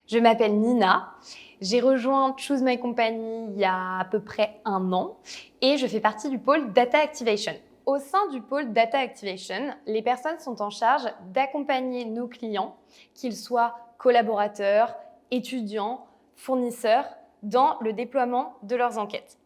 Je m'appelle Nina, j'ai rejoint Choose My Company il y a à peu près 1 an et je fais partie du pôle Data Activation. Au sein du pôle Data Activation, les personnes sont en charge d'accompagner nos clients, qu'ils soient collaborateurs, étudiants, fournisseurs, dans le déploiement de leurs enquêtes.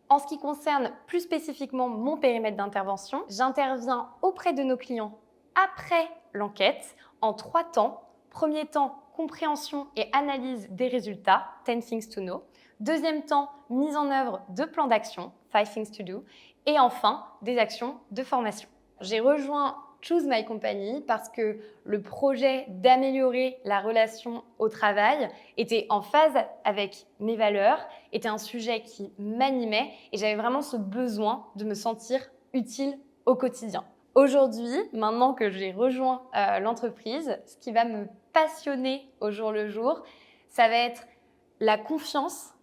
En ce qui concerne plus spécifiquement mon périmètre d'intervention, j'interviens auprès de nos clients après l'enquête en 3 temps. Premier temps, compréhension et analyse des résultats, 10 things to know. Deuxième temps, mise en œuvre de plans d'action, 5 things to do. Et enfin, des actions de formation. J'ai rejoint Choose My Company parce que le projet d'améliorer la relation au travail était en phase avec mes valeurs, était un sujet qui m'animait et j'avais vraiment ce besoin de me sentir utile au quotidien. Aujourd'hui, maintenant que j'ai rejoint l'entreprise, ce qui va me passionner au jour le jour, ça va être la confiance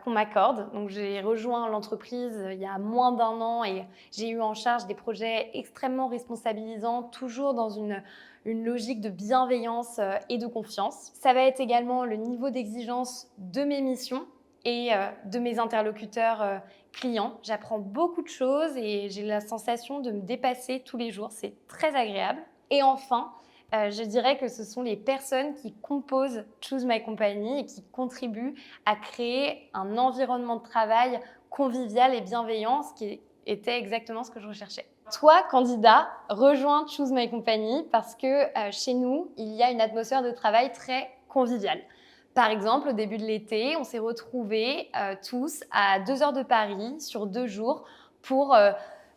qu'on m'accorde. Donc, j'ai rejoint l'entreprise il y a moins d'1 an et j'ai eu en charge des projets extrêmement responsabilisants, toujours dans une logique de bienveillance et de confiance. Ça va être également le niveau d'exigence de mes missions et de mes interlocuteurs clients. J'apprends beaucoup de choses et j'ai la sensation de me dépasser tous les jours. C'est très agréable. Et enfin, je dirais que ce sont les personnes qui composent Choose My Company et qui contribuent à créer un environnement de travail convivial et bienveillant, ce qui était exactement ce que je recherchais. Toi, candidat, rejoins Choose My Company parce que chez nous, il y a une atmosphère de travail très conviviale. Par exemple, au début de l'été, on s'est retrouvés tous à 2 heures de Paris sur 2 jours pour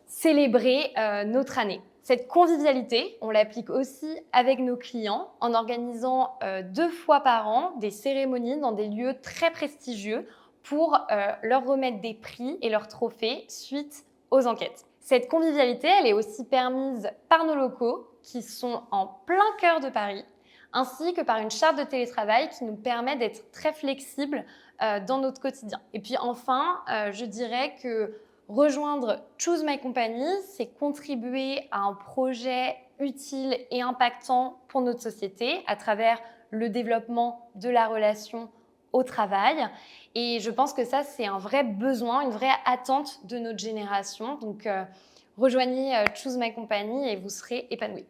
célébrer notre année. Cette convivialité, on l'applique aussi avec nos clients en organisant 2 fois par an des cérémonies dans des lieux très prestigieux pour leur remettre des prix et leurs trophées suite aux enquêtes. Cette convivialité, elle est aussi permise par nos locaux qui sont en plein cœur de Paris, ainsi que par une charte de télétravail qui nous permet d'être très flexibles dans notre quotidien. Et puis enfin, je dirais que rejoindre Choose My Company, c'est contribuer à un projet utile et impactant pour notre société à travers le développement de la relation au travail. Et je pense que ça, c'est un vrai besoin, une vraie attente de notre génération. Donc, rejoignez Choose My Company et vous serez épanouis.